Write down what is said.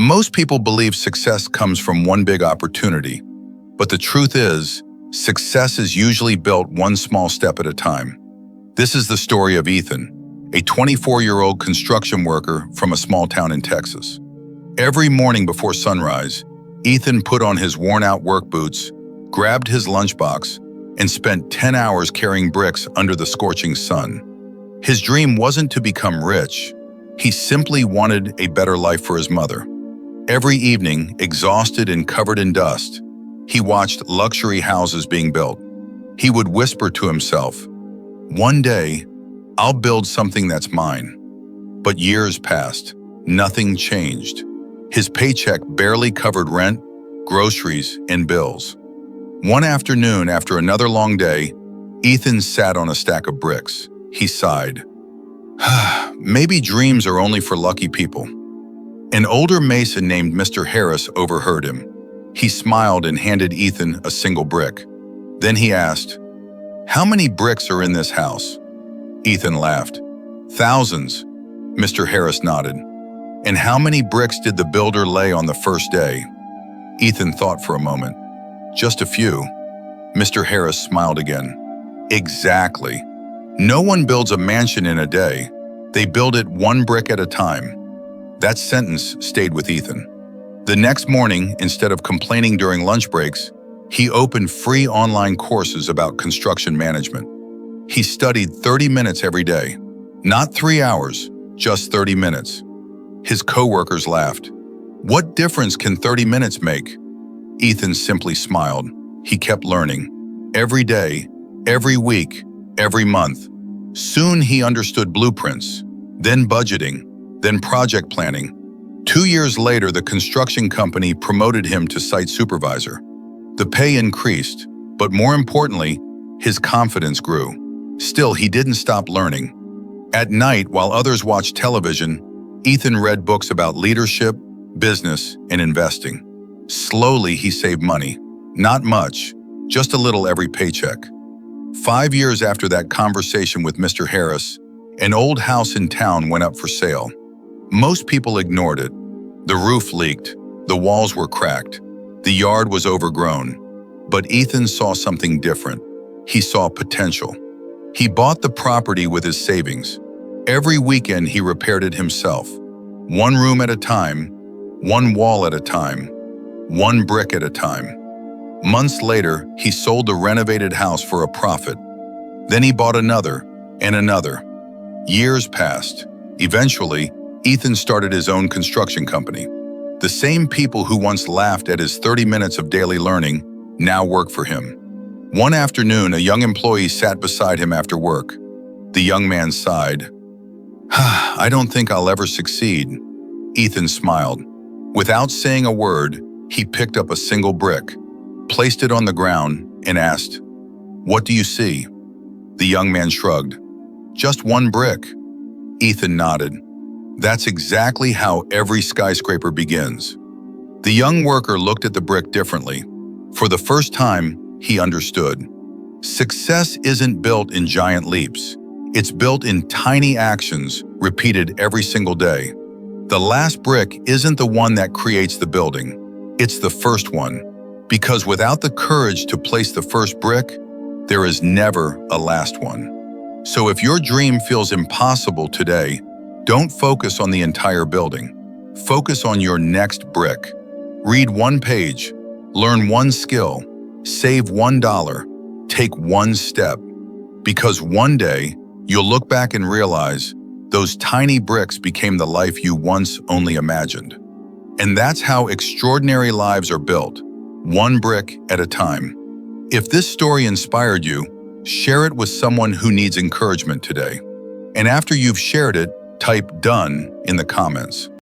Most people believe success comes from one big opportunity, but the truth is, success is usually built one small step at a time. This is the story of Ethan, a 24-year-old construction worker from a small town in Texas. Every morning before sunrise, Ethan put on his worn-out work boots, grabbed his lunchbox, and spent 10 hours carrying bricks under the scorching sun. His dream wasn't to become rich. He simply wanted a better life for his mother. Every evening, exhausted and covered in dust, he watched luxury houses being built. He would whisper to himself, "One day, I'll build something that's mine." But years passed. Nothing changed. His paycheck barely covered rent, groceries, and bills. One afternoon, after another long day, Ethan sat on a stack of bricks. He sighed. Maybe dreams are only for lucky people. An older mason named Mr. Harris overheard him. He smiled and handed Ethan a single brick. Then he asked, "How many bricks are in this house?" Ethan laughed. "Thousands," Mr. Harris nodded. "And how many bricks did the builder lay on the first day?" Ethan thought for a moment. "Just a few." Mr. Harris smiled again. "Exactly. No one builds a mansion in a day. They build it one brick at a time." That sentence stayed with Ethan. The next morning, instead of complaining during lunch breaks, he opened free online courses about construction management. He studied 30 minutes every day. Not 3 hours, just 30 minutes. His coworkers laughed. "What difference can 30 minutes make?" Ethan simply smiled. He kept learning. Every day, every week, every month. Soon he understood blueprints, then budgeting, then project planning. 2 years later, the construction company promoted him to site supervisor. The pay increased, but more importantly, his confidence grew. Still, he didn't stop learning. At night, while others watched television, Ethan read books about leadership, business, and investing. Slowly, he saved money. Not much, just a little every paycheck. 5 years after that conversation with Mr. Harris, an old house in town went up for sale. Most people ignored it. The roof leaked, the walls were cracked, the yard was overgrown. But Ethan saw something different. He saw potential. He bought the property with his savings. Every weekend he repaired it himself. One room at a time, one wall at a time, one brick at a time. Months later, he sold the renovated house for a profit. Then he bought another and another. Years passed. Eventually, Ethan started his own construction company. The same people who once laughed at his 30 minutes of daily learning now work for him. One afternoon, a young employee sat beside him after work. The young man sighed. "I don't think I'll ever succeed." Ethan smiled. Without saying a word, he picked up a single brick, placed it on the ground, and asked, "What do you see?" The young man shrugged. "Just one brick." Ethan nodded. That's exactly how every skyscraper begins. The young worker looked at the brick differently. For the first time, he understood. Success isn't built in giant leaps. It's built in tiny actions repeated every single day. The last brick isn't the one that creates the building. It's the first one. Because without the courage to place the first brick, there is never a last one. So if your dream feels impossible today, don't focus on the entire building. Focus on your next brick. Read one page, learn one skill, save $1, take one step. Because one day, you'll look back and realize those tiny bricks became the life you once only imagined. And that's how extraordinary lives are built, one brick at a time. If this story inspired you, share it with someone who needs encouragement today. And after you've shared it, type "done" in the comments.